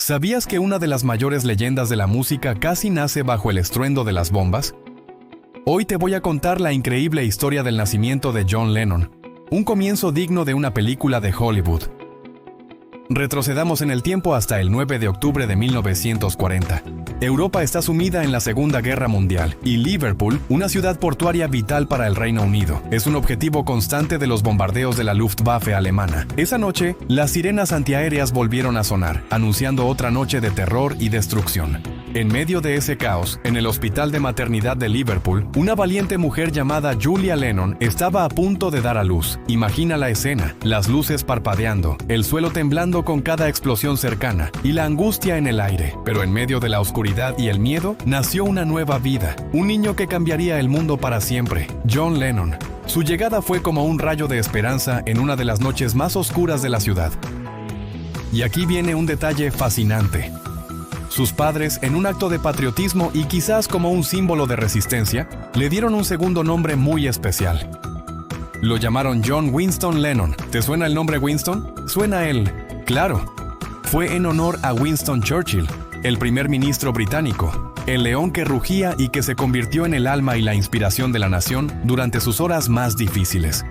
¿Sabías que una de las mayores leyendas de la música casi nace bajo el estruendo de las bombas? Hoy te voy a contar la increíble historia del nacimiento de John Lennon, un comienzo digno de una película de Hollywood. Retrocedamos en el tiempo hasta el 9 de octubre de 1940. Europa está sumida en la Segunda Guerra Mundial y Liverpool, una ciudad portuaria vital para el Reino Unido, es un objetivo constante de los bombardeos de la Luftwaffe alemana. Esa noche, las sirenas antiaéreas volvieron a sonar, anunciando otra noche de terror y destrucción. En medio de ese caos, en el hospital de maternidad de Liverpool, una valiente mujer llamada Julia Lennon estaba a punto de dar a luz. Imagina la escena, las luces parpadeando, el suelo temblando con cada explosión cercana y la angustia en el aire. Pero en medio de la oscuridad y el miedo, nació una nueva vida, un niño que cambiaría el mundo para siempre, John Lennon. Su llegada fue como un rayo de esperanza en una de las noches más oscuras de la ciudad. Y aquí viene un detalle fascinante. Sus padres, en un acto de patriotismo y quizás como un símbolo de resistencia, le dieron un segundo nombre muy especial. Lo llamaron John Winston Lennon. ¿Te suena el nombre Winston? Suena él. Claro. Fue en honor a Winston Churchill, el primer ministro británico, el león que rugía y que se convirtió en el alma y la inspiración de la nación durante sus horas más difíciles.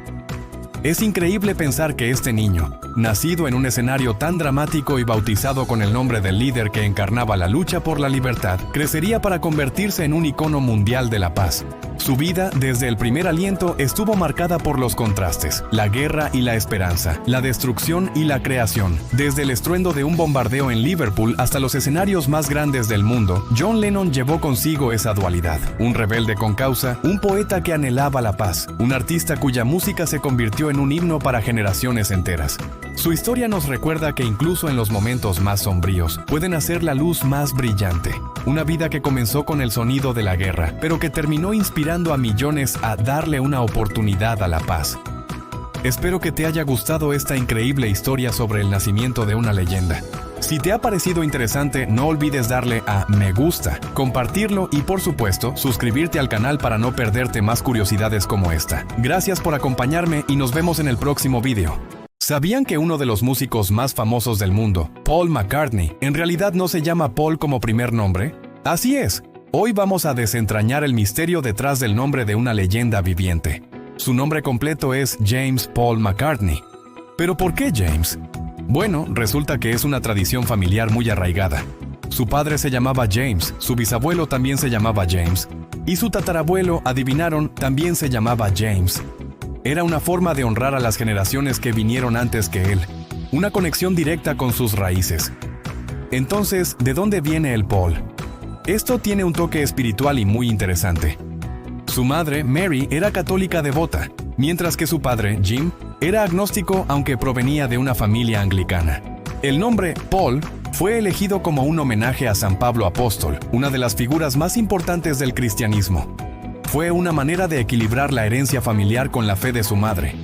Es increíble pensar que este niño, nacido en un escenario tan dramático y bautizado con el nombre del líder que encarnaba la lucha por la libertad, crecería para convertirse en un icono mundial de la paz. Su vida, desde el primer aliento, estuvo marcada por los contrastes, la guerra y la esperanza, la destrucción y la creación. Desde el estruendo de un bombardeo en Liverpool hasta los escenarios más grandes del mundo, John Lennon llevó consigo esa dualidad. Un rebelde con causa, un poeta que anhelaba la paz, un artista cuya música se convirtió en un himno para generaciones enteras. Su historia nos recuerda que incluso en los momentos más sombríos, pueden hacer la luz más brillante. Una vida que comenzó con el sonido de la guerra, pero que terminó inspirando a millones a darle una oportunidad a la paz. Espero que te haya gustado esta increíble historia sobre el nacimiento de una leyenda. Si te ha parecido interesante, no olvides darle a me gusta, compartirlo y, por supuesto, suscribirte al canal para no perderte más curiosidades como esta. Gracias por acompañarme y nos vemos en el próximo video. ¿Sabían que uno de los músicos más famosos del mundo, Paul McCartney, en realidad no se llama Paul como primer nombre? Así es. Hoy vamos a desentrañar el misterio detrás del nombre de una leyenda viviente. Su nombre completo es James Paul McCartney. ¿Pero por qué James? Bueno, resulta que es una tradición familiar muy arraigada. Su padre se llamaba James, su bisabuelo también se llamaba James, y su tatarabuelo, adivinaron, también se llamaba James. Era una forma de honrar a las generaciones que vinieron antes que él, una conexión directa con sus raíces. Entonces, ¿de dónde viene el Paul? Esto tiene un toque espiritual y muy interesante. Su madre, Mary, era católica devota, mientras que su padre, Jim, era agnóstico aunque provenía de una familia anglicana. El nombre Paul fue elegido como un homenaje a San Pablo Apóstol, una de las figuras más importantes del cristianismo. Fue una manera de equilibrar la herencia familiar con la fe de su madre.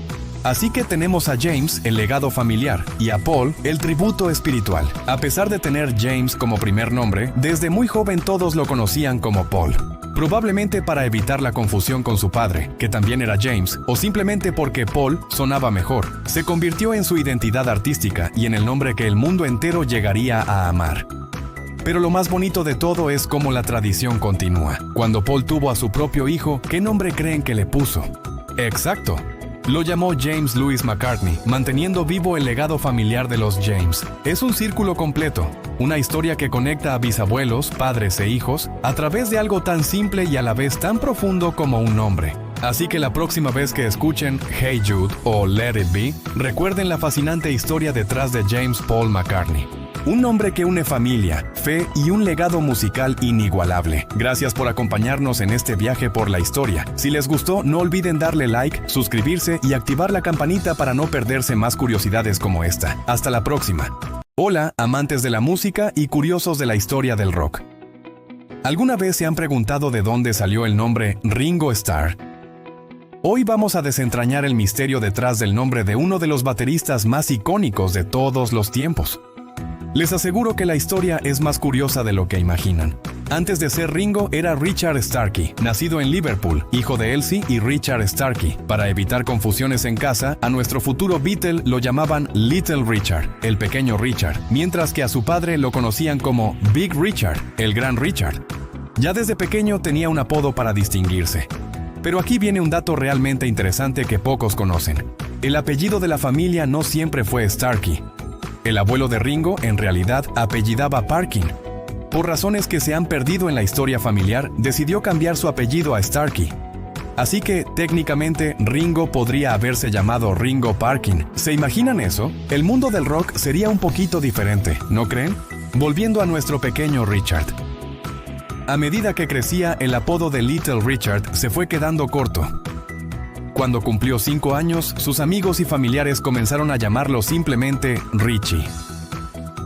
Así que tenemos a James, el legado familiar, y a Paul, el tributo espiritual. A pesar de tener James como primer nombre, desde muy joven todos lo conocían como Paul. Probablemente para evitar la confusión con su padre, que también era James, o simplemente porque Paul sonaba mejor. Se convirtió en su identidad artística y en el nombre que el mundo entero llegaría a amar. Pero lo más bonito de todo es cómo la tradición continúa. Cuando Paul tuvo a su propio hijo, ¿qué nombre creen que le puso? Exacto. Lo llamó James Louis McCartney, manteniendo vivo el legado familiar de los James. Es un círculo completo, una historia que conecta a bisabuelos, padres e hijos, a través de algo tan simple y a la vez tan profundo como un nombre. Así que la próxima vez que escuchen Hey Jude o Let It Be, recuerden la fascinante historia detrás de James Paul McCartney. Un nombre que une familia, fe y un legado musical inigualable. Gracias por acompañarnos en este viaje por la historia. Si les gustó, no olviden darle like, suscribirse y activar la campanita para no perderse más curiosidades como esta. Hasta la próxima. Hola, amantes de la música y curiosos de la historia del rock. ¿Alguna vez se han preguntado de dónde salió el nombre Ringo Starr? Hoy vamos a desentrañar el misterio detrás del nombre de uno de los bateristas más icónicos de todos los tiempos. Les aseguro que la historia es más curiosa de lo que imaginan. Antes de ser Ringo, era Richard Starkey, nacido en Liverpool, hijo de Elsie y Richard Starkey. Para evitar confusiones en casa, a nuestro futuro Beatle lo llamaban Little Richard, el pequeño Richard, mientras que a su padre lo conocían como Big Richard, el gran Richard. Ya desde pequeño tenía un apodo para distinguirse. Pero aquí viene un dato realmente interesante que pocos conocen. El apellido de la familia no siempre fue Starkey. El abuelo de Ringo, en realidad, apellidaba Parkin. Por razones que se han perdido en la historia familiar, decidió cambiar su apellido a Starkey. Así que, técnicamente, Ringo podría haberse llamado Ringo Parkin. ¿Se imaginan eso? El mundo del rock sería un poquito diferente, ¿no creen? Volviendo a nuestro pequeño Richard. A medida que crecía, el apodo de Little Richard se fue quedando corto. Cuando cumplió 5 años, sus amigos y familiares comenzaron a llamarlo simplemente Richie.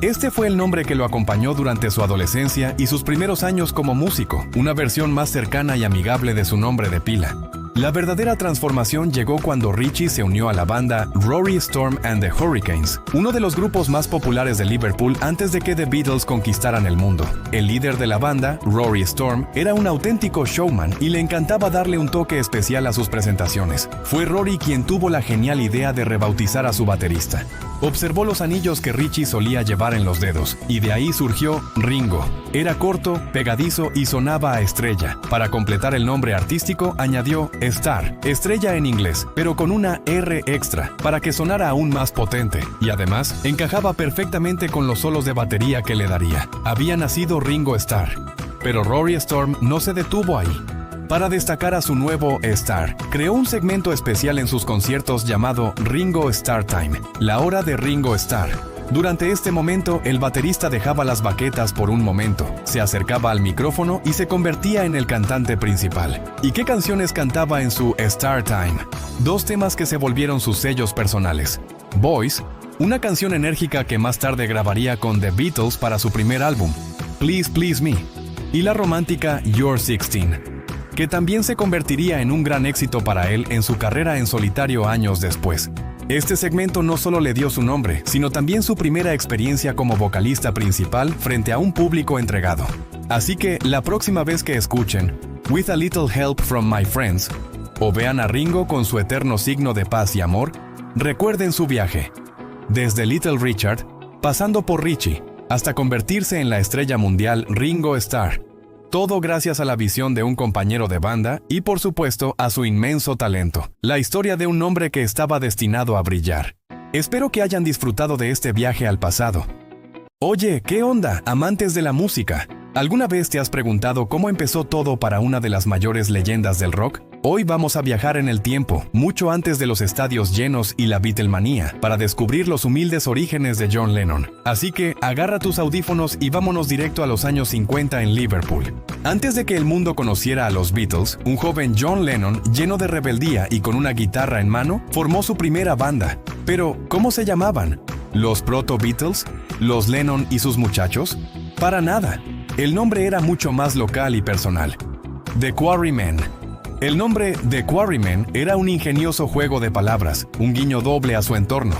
Este fue el nombre que lo acompañó durante su adolescencia y sus primeros años como músico, una versión más cercana y amigable de su nombre de pila. La verdadera transformación llegó cuando Richie se unió a la banda Rory Storm and the Hurricanes, uno de los grupos más populares de Liverpool antes de que The Beatles conquistaran el mundo. El líder de la banda, Rory Storm, era un auténtico showman y le encantaba darle un toque especial a sus presentaciones. Fue Rory quien tuvo la genial idea de rebautizar a su baterista. Observó los anillos que Richie solía llevar en los dedos, y de ahí surgió Ringo. Era corto, pegadizo y sonaba a estrella. Para completar el nombre artístico, añadió Star, estrella en inglés, pero con una R extra, para que sonara aún más potente, y además, encajaba perfectamente con los solos de batería que le daría. Había nacido Ringo Starr, pero Rory Storm no se detuvo ahí. Para destacar a su nuevo Star, creó un segmento especial en sus conciertos llamado Ringo Starr Time, la hora de Ringo Starr. Durante este momento, el baterista dejaba las baquetas por un momento, se acercaba al micrófono y se convertía en el cantante principal. ¿Y qué canciones cantaba en su Star Time? 2 temas que se volvieron sus sellos personales. Boys, una canción enérgica que más tarde grabaría con The Beatles para su primer álbum, Please Please Me, y la romántica You're 16. Que también se convertiría en un gran éxito para él en su carrera en solitario años después. Este segmento no solo le dio su nombre, sino también su primera experiencia como vocalista principal frente a un público entregado. Así que, la próxima vez que escuchen With a Little Help from My Friends, o vean a Ringo con su eterno signo de paz y amor, recuerden su viaje. Desde Little Richard, pasando por Richie, hasta convertirse en la estrella mundial Ringo Starr. Todo gracias a la visión de un compañero de banda y, por supuesto, a su inmenso talento. La historia de un hombre que estaba destinado a brillar. Espero que hayan disfrutado de este viaje al pasado. Oye, ¿qué onda, amantes de la música? ¿Alguna vez te has preguntado cómo empezó todo para una de las mayores leyendas del rock? Hoy vamos a viajar en el tiempo, mucho antes de los estadios llenos y la Beatlemanía, para descubrir los humildes orígenes de John Lennon. Así que, agarra tus audífonos y vámonos directo a los años 50 en Liverpool. Antes de que el mundo conociera a los Beatles, un joven John Lennon, lleno de rebeldía y con una guitarra en mano, formó su primera banda. Pero, ¿cómo se llamaban? ¿Los Proto-Beatles? ¿Los Lennon y sus muchachos? Para nada. El nombre era mucho más local y personal. The Quarrymen. El nombre The Quarrymen era un ingenioso juego de palabras, un guiño doble a su entorno.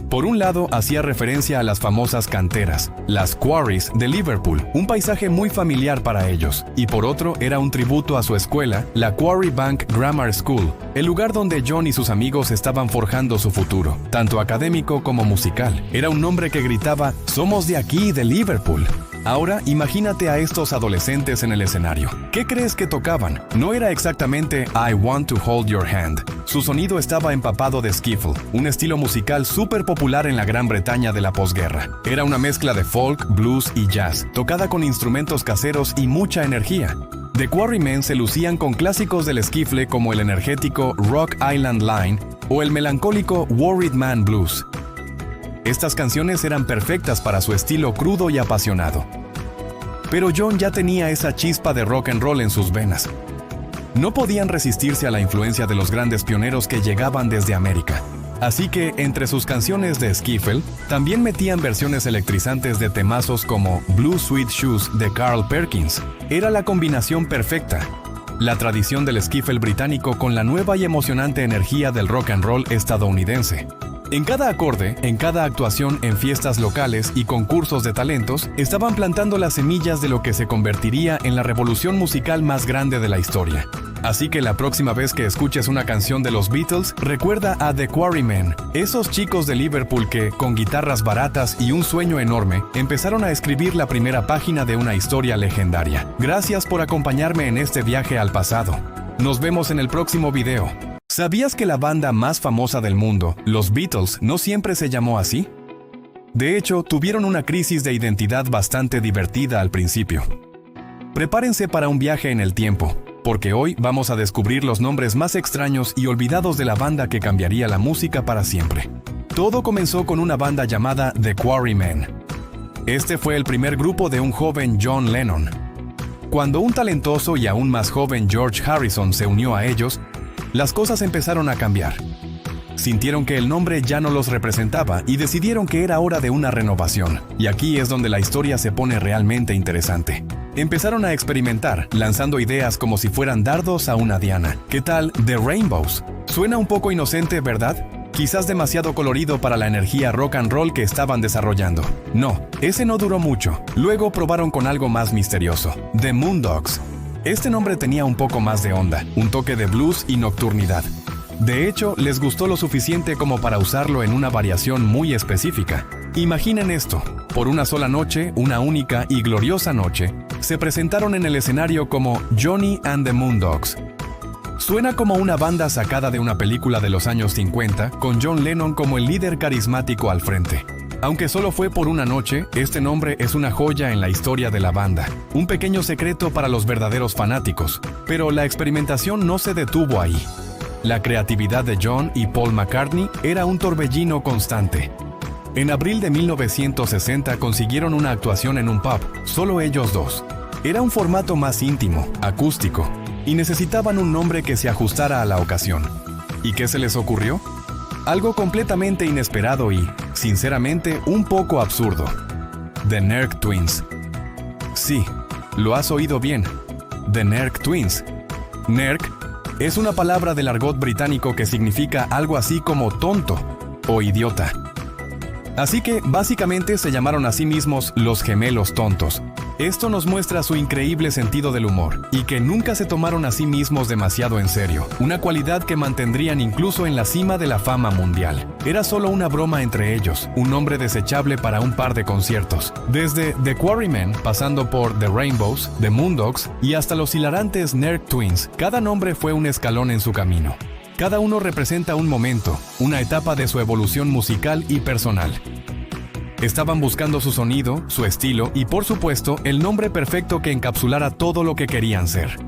Por un lado, hacía referencia a las famosas canteras, las quarries de Liverpool, un paisaje muy familiar para ellos, y por otro, era un tributo a su escuela, la Quarry Bank Grammar School, el lugar donde John y sus amigos estaban forjando su futuro, tanto académico como musical. Era un nombre que gritaba, «Somos de aquí, de Liverpool». Ahora, imagínate a estos adolescentes en el escenario. ¿Qué crees que tocaban? No era exactamente I Want to Hold Your Hand. Su sonido estaba empapado de skiffle, un estilo musical súper popular en la Gran Bretaña de la posguerra. Era una mezcla de folk, blues y jazz, tocada con instrumentos caseros y mucha energía. The Quarrymen se lucían con clásicos del skiffle como el energético Rock Island Line o el melancólico Worried Man Blues. Estas canciones eran perfectas para su estilo crudo y apasionado. Pero John ya tenía esa chispa de rock and roll en sus venas. No podían resistirse a la influencia de los grandes pioneros que llegaban desde América. Así que, entre sus canciones de skiffle, también metían versiones electrizantes de temazos como Blue Suede Shoes de Carl Perkins. Era la combinación perfecta. La tradición del skiffle británico con la nueva y emocionante energía del rock and roll estadounidense. En cada acorde, en cada actuación en fiestas locales y concursos de talentos, estaban plantando las semillas de lo que se convertiría en la revolución musical más grande de la historia. Así que la próxima vez que escuches una canción de los Beatles, recuerda a The Quarrymen, esos chicos de Liverpool que, con guitarras baratas y un sueño enorme, empezaron a escribir la primera página de una historia legendaria. Gracias por acompañarme en este viaje al pasado. Nos vemos en el próximo video. ¿Sabías que la banda más famosa del mundo, los Beatles, no siempre se llamó así? De hecho, tuvieron una crisis de identidad bastante divertida al principio. Prepárense para un viaje en el tiempo, porque hoy vamos a descubrir los nombres más extraños y olvidados de la banda que cambiaría la música para siempre. Todo comenzó con una banda llamada The Quarrymen. Este fue el primer grupo de un joven John Lennon. Cuando un talentoso y aún más joven George Harrison se unió a ellos, las cosas empezaron a cambiar. Sintieron que el nombre ya no los representaba y decidieron que era hora de una renovación. Y aquí es donde la historia se pone realmente interesante. Empezaron a experimentar, lanzando ideas como si fueran dardos a una diana. ¿Qué tal The Rainbows? Suena un poco inocente, ¿verdad? Quizás demasiado colorido para la energía rock and roll que estaban desarrollando. No, ese no duró mucho. Luego probaron con algo más misterioso, The Moondogs. Este nombre tenía un poco más de onda, un toque de blues y nocturnidad. De hecho, les gustó lo suficiente como para usarlo en una variación muy específica. Imaginen esto, por una sola noche, una única y gloriosa noche, se presentaron en el escenario como Johnny and the Moondogs. Suena como una banda sacada de una película de los años 50, con John Lennon como el líder carismático al frente. Aunque solo fue por una noche, este nombre es una joya en la historia de la banda. Un pequeño secreto para los verdaderos fanáticos. Pero la experimentación no se detuvo ahí. La creatividad de John y Paul McCartney era un torbellino constante. En abril de 1960 consiguieron una actuación en un pub, solo ellos dos. Era un formato más íntimo, acústico, y necesitaban un nombre que se ajustara a la ocasión. ¿Y qué se les ocurrió? Algo completamente inesperado y, sinceramente, un poco absurdo. The Nerk Twins. Sí, lo has oído bien. The Nerk Twins. Nerk es una palabra del argot británico que significa algo así como tonto o idiota. Así que, básicamente, se llamaron a sí mismos los gemelos tontos. Esto nos muestra su increíble sentido del humor, y que nunca se tomaron a sí mismos demasiado en serio, una cualidad que mantendrían incluso en la cima de la fama mundial. Era solo una broma entre ellos, un nombre desechable para un par de conciertos. Desde The Quarrymen, pasando por The Rainbows, The Moondogs y hasta los hilarantes Nerk Twins, cada nombre fue un escalón en su camino. Cada uno representa un momento, una etapa de su evolución musical y personal. Estaban buscando su sonido, su estilo y, por supuesto, el nombre perfecto que encapsulara todo lo que querían ser.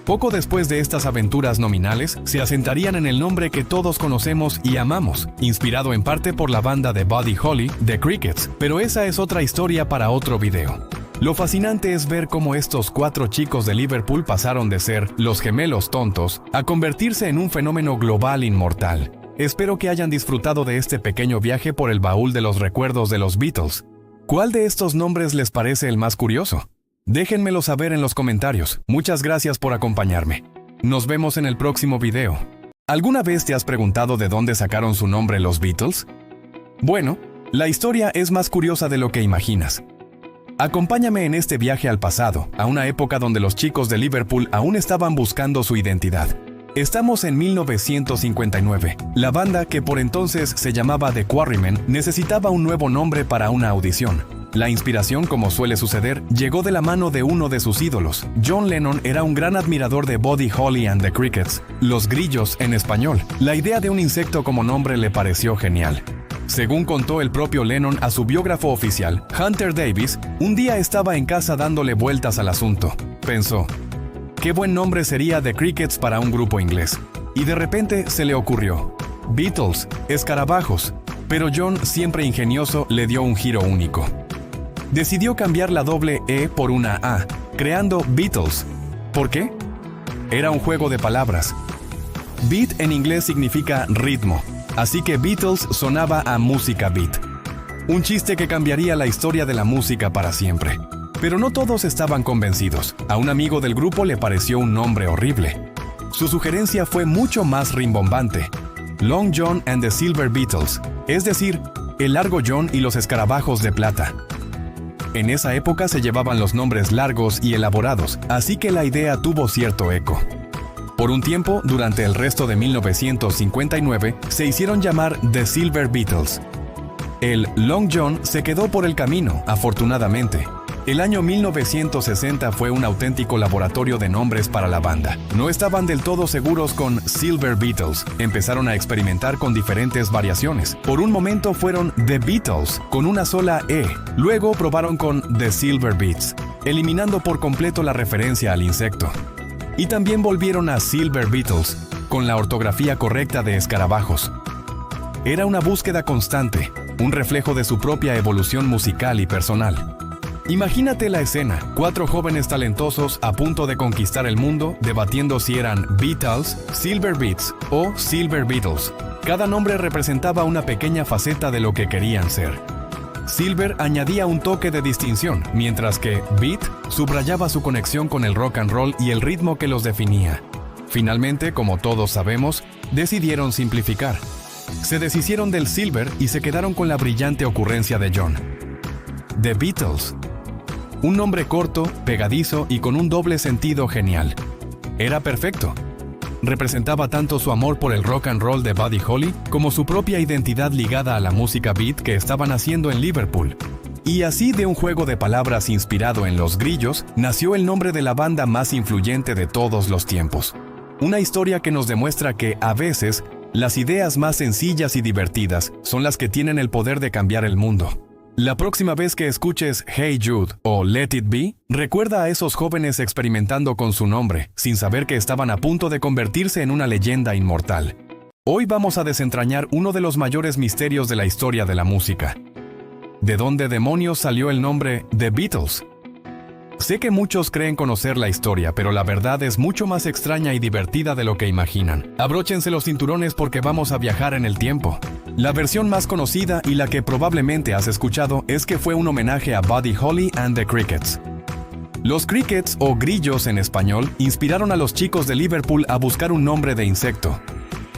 Poco después de estas aventuras nominales, se asentarían en el nombre que todos conocemos y amamos, inspirado en parte por la banda de Buddy Holly, The Crickets, pero esa es otra historia para otro video. Lo fascinante es ver cómo estos 4 chicos de Liverpool pasaron de ser los gemelos tontos a convertirse en un fenómeno global inmortal. Espero que hayan disfrutado de este pequeño viaje por el baúl de los recuerdos de los Beatles. ¿Cuál de estos nombres les parece el más curioso? Déjenmelo saber en los comentarios. Muchas gracias por acompañarme. Nos vemos en el próximo video. ¿Alguna vez te has preguntado de dónde sacaron su nombre los Beatles? Bueno, la historia es más curiosa de lo que imaginas. Acompáñame en este viaje al pasado, a una época donde los chicos de Liverpool aún estaban buscando su identidad. Estamos en 1959. La banda, que por entonces se llamaba The Quarrymen, necesitaba un nuevo nombre para una audición. La inspiración, como suele suceder, llegó de la mano de uno de sus ídolos. John Lennon era un gran admirador de Buddy Holly and the Crickets, los grillos en español. La idea de un insecto como nombre le pareció genial. Según contó el propio Lennon a su biógrafo oficial, Hunter Davis, un día estaba en casa dándole vueltas al asunto. Pensó, qué buen nombre sería The Crickets para un grupo inglés. Y de repente se le ocurrió, Beatles, escarabajos. Pero John, siempre ingenioso, le dio un giro único. Decidió cambiar la doble E por una A, creando Beatles. ¿Por qué? Era un juego de palabras. Beat en inglés significa ritmo, así que Beatles sonaba a música beat. Un chiste que cambiaría la historia de la música para siempre. Pero no todos estaban convencidos. A un amigo del grupo le pareció un nombre horrible. Su sugerencia fue mucho más rimbombante. Long John and the Silver Beetles, es decir, el Largo John y los Escarabajos de Plata. En esa época se llevaban los nombres largos y elaborados, así que la idea tuvo cierto eco. Por un tiempo, durante el resto de 1959, se hicieron llamar The Silver Beetles. El Long John se quedó por el camino, afortunadamente. El año 1960 fue un auténtico laboratorio de nombres para la banda. No estaban del todo seguros con Silver Beetles. Empezaron a experimentar con diferentes variaciones. Por un momento fueron The Beatles, con una sola E. Luego probaron con The Silver Beets, eliminando por completo la referencia al insecto. Y también volvieron a Silver Beetles, con la ortografía correcta de escarabajos. Era una búsqueda constante, un reflejo de su propia evolución musical y personal. Imagínate la escena, 4 jóvenes talentosos a punto de conquistar el mundo, debatiendo si eran Beatles, Silver Beets o Silver Beetles. Cada nombre representaba una pequeña faceta de lo que querían ser. Silver añadía un toque de distinción, mientras que Beat subrayaba su conexión con el rock and roll y el ritmo que los definía. Finalmente, como todos sabemos, decidieron simplificar. Se deshicieron del Silver y se quedaron con la brillante ocurrencia de John. The Beatles. Un nombre corto, pegadizo y con un doble sentido genial. Era perfecto. Representaba tanto su amor por el rock and roll de Buddy Holly como su propia identidad ligada a la música beat que estaban haciendo en Liverpool. Y así, de un juego de palabras inspirado en los grillos, nació el nombre de la banda más influyente de todos los tiempos. Una historia que nos demuestra que, a veces, las ideas más sencillas y divertidas son las que tienen el poder de cambiar el mundo. La próxima vez que escuches Hey Jude o Let It Be, recuerda a esos jóvenes experimentando con su nombre, sin saber que estaban a punto de convertirse en una leyenda inmortal. Hoy vamos a desentrañar uno de los mayores misterios de la historia de la música. ¿De dónde demonios salió el nombre The Beatles? Sé que muchos creen conocer la historia, pero la verdad es mucho más extraña y divertida de lo que imaginan. Abróchense los cinturones porque vamos a viajar en el tiempo. La versión más conocida y la que probablemente has escuchado es que fue un homenaje a Buddy Holly and the Crickets. Los Crickets, o grillos en español, inspiraron a los chicos de Liverpool a buscar un nombre de insecto.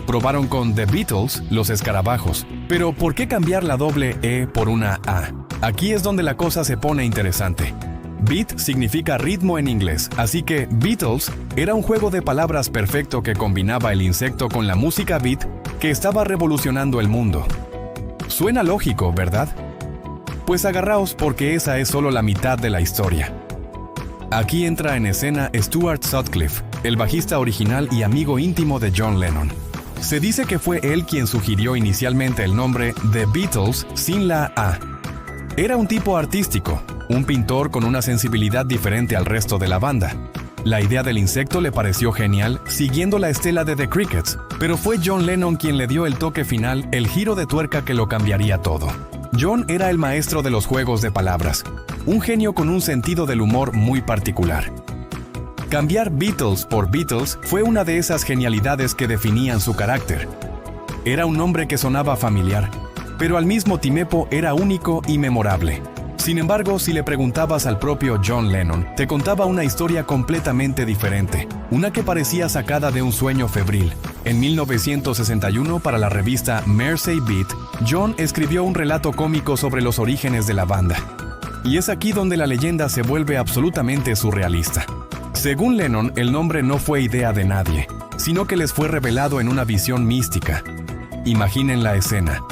Probaron con The Beatles, los escarabajos. Pero ¿por qué cambiar la doble E por una A? Aquí es donde la cosa se pone interesante. Beat significa ritmo en inglés, así que Beatles era un juego de palabras perfecto que combinaba el insecto con la música beat que estaba revolucionando el mundo. Suena lógico, ¿verdad? Pues agarraos porque esa es solo la mitad de la historia. Aquí entra en escena Stuart Sutcliffe, el bajista original y amigo íntimo de John Lennon. Se dice que fue él quien sugirió inicialmente el nombre The Beatles sin la A. Era un tipo artístico, un pintor con una sensibilidad diferente al resto de la banda. La idea del insecto le pareció genial, siguiendo la estela de The Crickets, pero fue John Lennon quien le dio el toque final, el giro de tuerca que lo cambiaría todo. John era el maestro de los juegos de palabras, un genio con un sentido del humor muy particular. Cambiar Beatles por Beatles fue una de esas genialidades que definían su carácter. Era un nombre que sonaba familiar, pero al mismo tiempo era único y memorable. Sin embargo, si le preguntabas al propio John Lennon, te contaba una historia completamente diferente, una que parecía sacada de un sueño febril. En 1961, para la revista Mersey Beat, John escribió un relato cómico sobre los orígenes de la banda. Y es aquí donde la leyenda se vuelve absolutamente surrealista. Según Lennon, el nombre no fue idea de nadie, sino que les fue revelado en una visión mística. Imaginen la escena.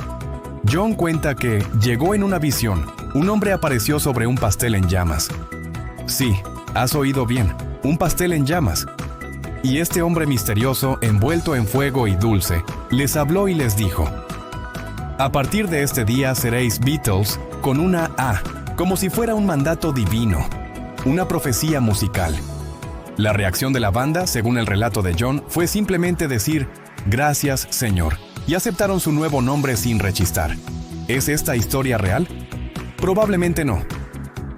John cuenta que llegó en una visión. Un hombre apareció sobre un pastel en llamas. Sí, has oído bien, un pastel en llamas. Y este hombre misterioso, envuelto en fuego y dulce, les habló y les dijo: a partir de este día seréis Beatles con una A, como si fuera un mandato divino, una profecía musical. La reacción de la banda, según el relato de John, fue simplemente decir: gracias, señor, y aceptaron su nuevo nombre sin rechistar. ¿Es esta historia real? Probablemente no.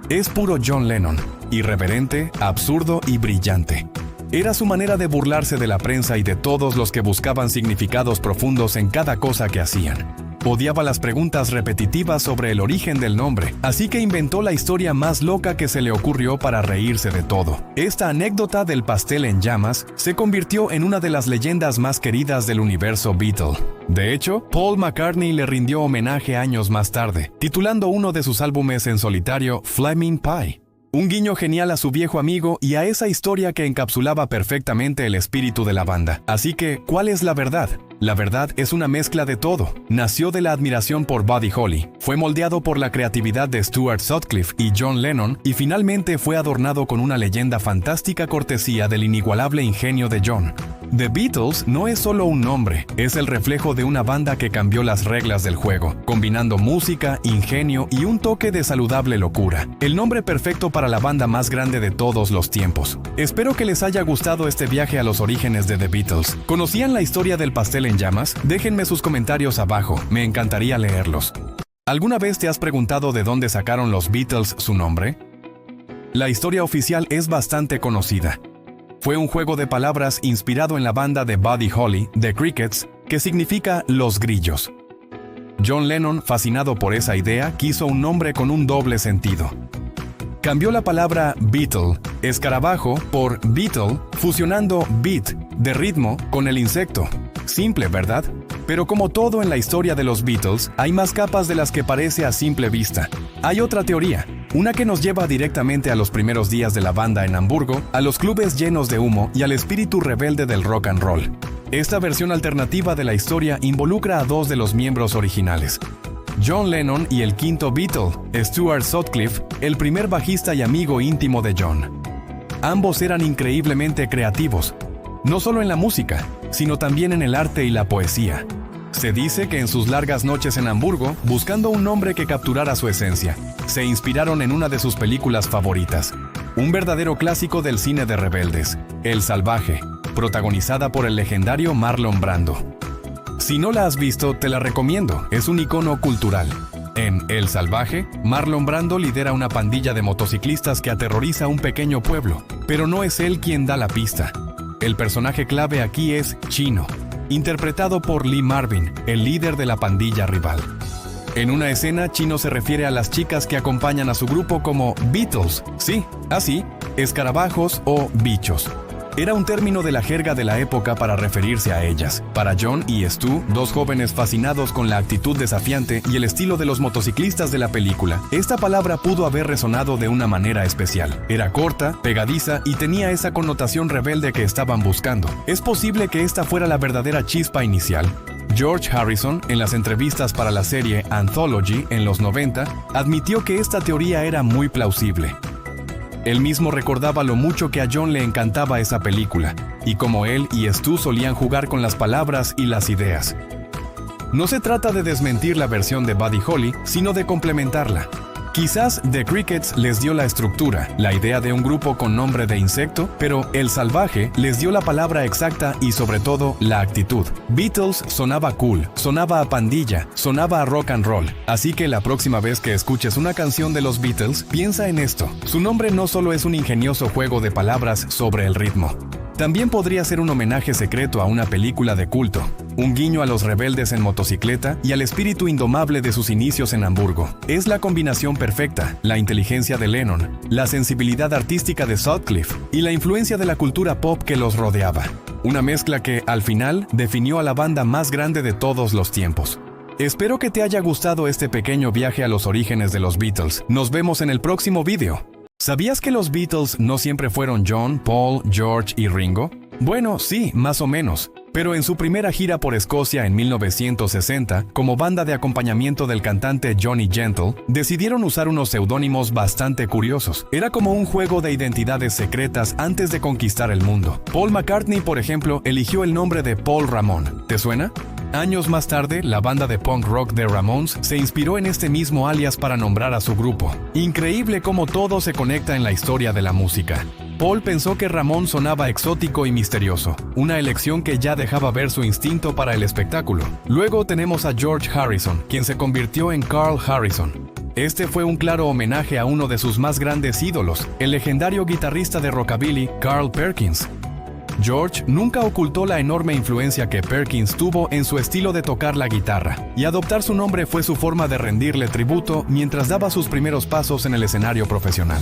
Es puro John Lennon, irreverente, absurdo y brillante. Era su manera de burlarse de la prensa y de todos los que buscaban significados profundos en cada cosa que hacían. odiaba las preguntas repetitivas sobre el origen del nombre, así que inventó la historia más loca que se le ocurrió para reírse de todo. Esta anécdota del pastel en llamas se convirtió en una de las leyendas más queridas del universo Beatle. De hecho, Paul McCartney le rindió homenaje años más tarde, titulando uno de sus álbumes en solitario Flaming Pie. Un guiño genial a su viejo amigo y a esa historia que encapsulaba perfectamente el espíritu de la banda. Así que, ¿cuál es la verdad? La verdad es una mezcla de todo. Nació de la admiración por Buddy Holly, fue moldeado por la creatividad de Stuart Sutcliffe y John Lennon y finalmente fue adornado con una leyenda fantástica cortesía del inigualable ingenio de John. The Beatles no es solo un nombre, es el reflejo de una banda que cambió las reglas del juego, combinando música, ingenio y un toque de saludable locura. El nombre perfecto para la banda más grande de todos los tiempos. Espero que les haya gustado este viaje a los orígenes de The Beatles. ¿Conocían la historia del pastel en llamas? Déjenme sus comentarios abajo, me encantaría leerlos. ¿Alguna vez te has preguntado de dónde sacaron los Beatles su nombre? La historia oficial es bastante conocida. Fue un juego de palabras inspirado en la banda de Buddy Holly, The Crickets, que significa los grillos. John Lennon, fascinado por esa idea, quiso un nombre con un doble sentido. Cambió la palabra Beatle, escarabajo, por Beatle, fusionando beat, de ritmo, con el insecto. Simple, ¿verdad? Pero como todo en la historia de los Beatles, hay más capas de las que parece a simple vista. Hay otra teoría, una que nos lleva directamente a los primeros días de la banda en Hamburgo, a los clubes llenos de humo y al espíritu rebelde del rock and roll. Esta versión alternativa de la historia involucra a dos de los miembros originales. John Lennon y el quinto Beatle, Stuart Sutcliffe, el primer bajista y amigo íntimo de John. Ambos eran increíblemente creativos, no solo en la música, sino también en el arte y la poesía. Se dice que en sus largas noches en Hamburgo, buscando un nombre que capturara su esencia, se inspiraron en una de sus películas favoritas, un verdadero clásico del cine de rebeldes, El Salvaje, protagonizada por el legendario Marlon Brando. Si no la has visto, te la recomiendo, es un icono cultural. En El Salvaje, Marlon Brando lidera una pandilla de motociclistas que aterroriza a un pequeño pueblo, pero no es él quien da la pista. El personaje clave aquí es Chino, interpretado por Lee Marvin, el líder de la pandilla rival. En una escena, Chino se refiere a las chicas que acompañan a su grupo como Beatles, sí, así, escarabajos o bichos. Era un término de la jerga de la época para referirse a ellas. Para John y Stu, dos jóvenes fascinados con la actitud desafiante y el estilo de los motociclistas de la película, esta palabra pudo haber resonado de una manera especial. Era corta, pegadiza y tenía esa connotación rebelde que estaban buscando. ¿Es posible que esta fuera la verdadera chispa inicial? George Harrison, en las entrevistas para la serie Anthology en los 90, admitió que esta teoría era muy plausible. Él mismo recordaba lo mucho que a John le encantaba esa película, y cómo él y Stu solían jugar con las palabras y las ideas. No se trata de desmentir la versión de Buddy Holly, sino de complementarla. Quizás The Crickets les dio la estructura, la idea de un grupo con nombre de insecto, pero El Salvaje les dio la palabra exacta y sobre todo la actitud. Beatles sonaba cool, sonaba a pandilla, sonaba a rock and roll. Así que la próxima vez que escuches una canción de los Beatles, piensa en esto. Su nombre no solo es un ingenioso juego de palabras sobre el ritmo. También podría ser un homenaje secreto a una película de culto, un guiño a los rebeldes en motocicleta y al espíritu indomable de sus inicios en Hamburgo. Es la combinación perfecta, la inteligencia de Lennon, la sensibilidad artística de Sutcliffe y la influencia de la cultura pop que los rodeaba. Una mezcla que, al final, definió a la banda más grande de todos los tiempos. Espero que te haya gustado este pequeño viaje a los orígenes de los Beatles. Nos vemos en el próximo video. ¿Sabías que los Beatles no siempre fueron John, Paul, George y Ringo? Bueno, sí, más o menos. Pero en su primera gira por Escocia en 1960, como banda de acompañamiento del cantante Johnny Gentle, decidieron usar unos seudónimos bastante curiosos. Era como un juego de identidades secretas antes de conquistar el mundo. Paul McCartney, por ejemplo, eligió el nombre de Paul Ramón. ¿Te suena? Años más tarde, la banda de punk rock The Ramones se inspiró en este mismo alias para nombrar a su grupo. Increíble cómo todo se conecta en la historia de la música. Paul pensó que Ramón sonaba exótico y misterioso, una elección que ya dejaba ver su instinto para el espectáculo. Luego tenemos a George Harrison, quien se convirtió en Carl Harrison. Este fue un claro homenaje a uno de sus más grandes ídolos, el legendario guitarrista de rockabilly Carl Perkins. George nunca ocultó la enorme influencia que Perkins tuvo en su estilo de tocar la guitarra, y adoptar su nombre fue su forma de rendirle tributo mientras daba sus primeros pasos en el escenario profesional.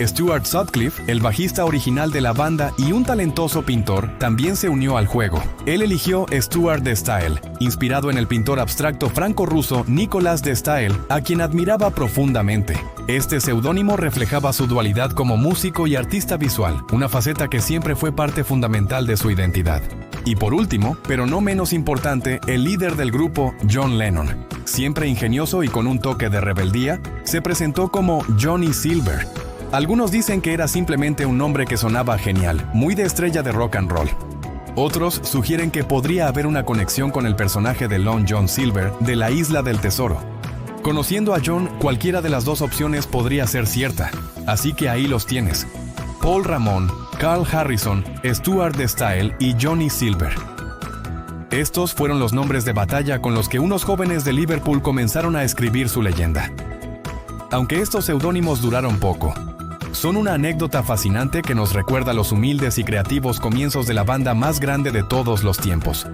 Stuart Sutcliffe, el bajista original de la banda y un talentoso pintor, también se unió al juego. Él eligió Stuart de Staël, inspirado en el pintor abstracto franco-ruso Nicolas de Staël, a quien admiraba profundamente. Este seudónimo reflejaba su dualidad como músico y artista visual, una faceta que siempre fue parte fundamental de su identidad. Y por último, pero no menos importante, el líder del grupo, John Lennon. Siempre ingenioso y con un toque de rebeldía, se presentó como Johnny Silver. Algunos dicen que era simplemente un nombre que sonaba genial, muy de estrella de rock and roll. Otros sugieren que podría haber una conexión con el personaje de Long John Silver de la Isla del Tesoro. Conociendo a John, cualquiera de las dos opciones podría ser cierta, así que ahí los tienes. Paul Ramon, Carl Harrison, Stuart de Staël y Johnny Silver. Estos fueron los nombres de batalla con los que unos jóvenes de Liverpool comenzaron a escribir su leyenda. Aunque estos seudónimos duraron poco, son una anécdota fascinante que nos recuerda los humildes y creativos comienzos de la banda más grande de todos los tiempos.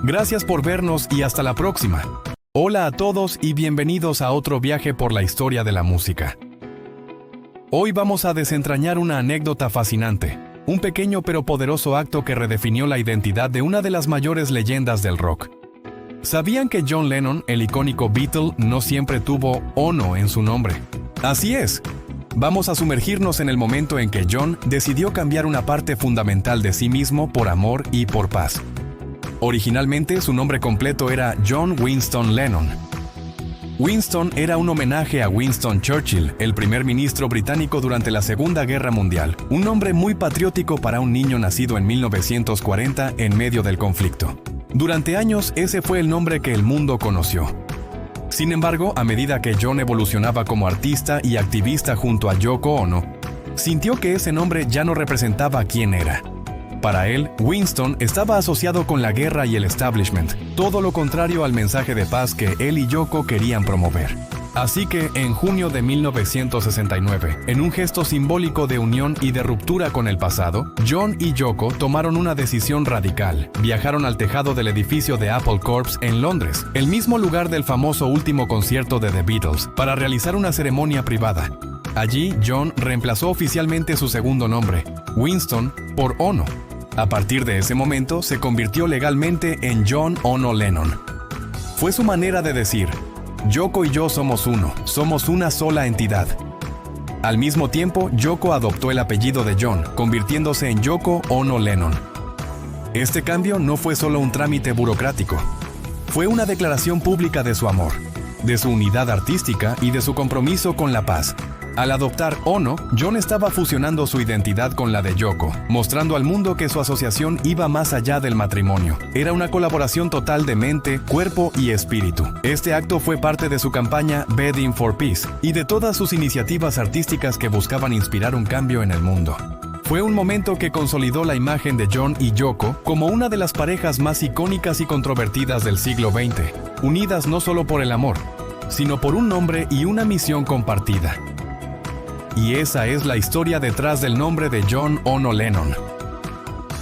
Gracias por vernos y hasta la próxima. Hola a todos y bienvenidos a otro viaje por la historia de la música. Hoy vamos a desentrañar una anécdota fascinante, un pequeño pero poderoso acto que redefinió la identidad de una de las mayores leyendas del rock. ¿Sabían que John Lennon, el icónico Beatle, no siempre tuvo Ono en su nombre? Así es. Vamos a sumergirnos en el momento en que John decidió cambiar una parte fundamental de sí mismo por amor y por paz. Originalmente su nombre completo era John Winston Lennon. Winston era un homenaje a Winston Churchill, el primer ministro británico durante la Segunda Guerra Mundial, un nombre muy patriótico para un niño nacido en 1940 en medio del conflicto. Durante años ese fue el nombre que el mundo conoció. Sin embargo, a medida que John evolucionaba como artista y activista junto a Yoko Ono, sintió que ese nombre ya no representaba quién era. Para él, Winston estaba asociado con la guerra y el establishment, todo lo contrario al mensaje de paz que él y Yoko querían promover. Así que, en junio de 1969, en un gesto simbólico de unión y de ruptura con el pasado, John y Yoko tomaron una decisión radical. Viajaron al tejado del edificio de Apple Corps en Londres, el mismo lugar del famoso último concierto de The Beatles, para realizar una ceremonia privada. Allí, John reemplazó oficialmente su segundo nombre, Winston, por Ono. A partir de ese momento, se convirtió legalmente en John Ono Lennon. Fue su manera de decir: Yoko y yo somos uno, somos una sola entidad. Al mismo tiempo, Yoko adoptó el apellido de John, convirtiéndose en Yoko Ono Lennon. Este cambio no fue solo un trámite burocrático. Fue una declaración pública de su amor, de su unidad artística y de su compromiso con la paz. Al adoptar Ono, John estaba fusionando su identidad con la de Yoko, mostrando al mundo que su asociación iba más allá del matrimonio. Era una colaboración total de mente, cuerpo y espíritu. Este acto fue parte de su campaña Bedding for Peace y de todas sus iniciativas artísticas que buscaban inspirar un cambio en el mundo. Fue un momento que consolidó la imagen de John y Yoko como una de las parejas más icónicas y controvertidas del siglo XX, unidas no solo por el amor, sino por un nombre y una misión compartida. Y esa es la historia detrás del nombre de John Ono Lennon.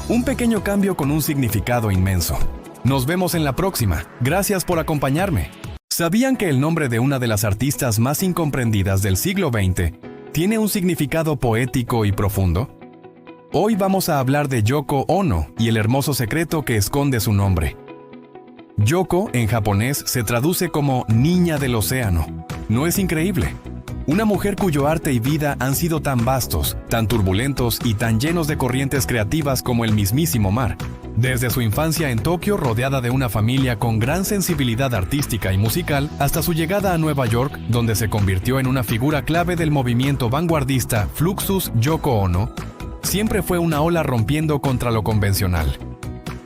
Un pequeño cambio con un significado inmenso. Nos vemos en la próxima. Gracias por acompañarme. ¿Sabían que el nombre de una de las artistas más incomprendidas del siglo XX tiene un significado poético y profundo? Hoy vamos a hablar de Yoko Ono y el hermoso secreto que esconde su nombre. Yoko, en japonés, se traduce como niña del océano. ¿No es increíble? Una mujer cuyo arte y vida han sido tan vastos, tan turbulentos y tan llenos de corrientes creativas como el mismísimo mar. Desde su infancia en Tokio, rodeada de una familia con gran sensibilidad artística y musical, hasta su llegada a Nueva York, donde se convirtió en una figura clave del movimiento vanguardista Fluxus Yoko Ono, siempre fue una ola rompiendo contra lo convencional.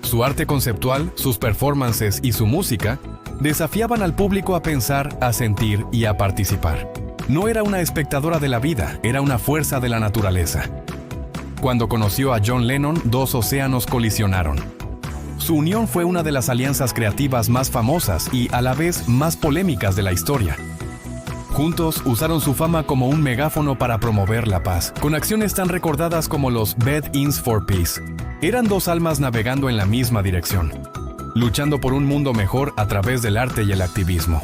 Su arte conceptual, sus performances y su música desafiaban al público a pensar, a sentir y a participar. No era una espectadora de la vida, era una fuerza de la naturaleza. Cuando conoció a John Lennon, dos océanos colisionaron. Su unión fue una de las alianzas creativas más famosas y, a la vez, más polémicas de la historia. Juntos usaron su fama como un megáfono para promover la paz, con acciones tan recordadas como los Bed-Ins for Peace. Eran dos almas navegando en la misma dirección, luchando por un mundo mejor a través del arte y el activismo.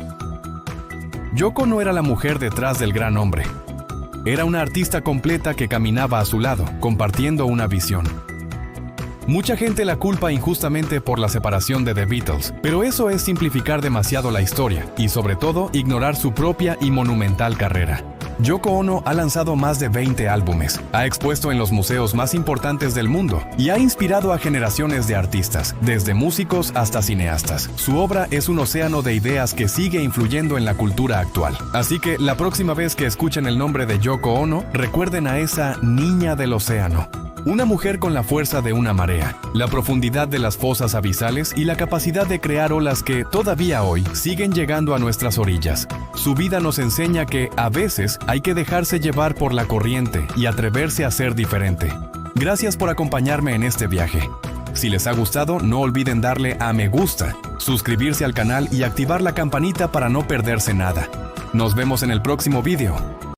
Yoko no era la mujer detrás del gran hombre. Era una artista completa que caminaba a su lado, compartiendo una visión. Mucha gente la culpa injustamente por la separación de The Beatles, pero eso es simplificar demasiado la historia y, sobre todo, ignorar su propia y monumental carrera. Yoko Ono ha lanzado más de 20 álbumes, ha expuesto en los museos más importantes del mundo y ha inspirado a generaciones de artistas, desde músicos hasta cineastas. Su obra es un océano de ideas que sigue influyendo en la cultura actual. Así que la próxima vez que escuchen el nombre de Yoko Ono, recuerden a esa niña del océano. Una mujer con la fuerza de una marea, la profundidad de las fosas abisales y la capacidad de crear olas que, todavía hoy, siguen llegando a nuestras orillas. Su vida nos enseña que, a veces, hay que dejarse llevar por la corriente y atreverse a ser diferente. Gracias por acompañarme en este viaje. Si les ha gustado, no olviden darle a me gusta, suscribirse al canal y activar la campanita para no perderse nada. Nos vemos en el próximo video.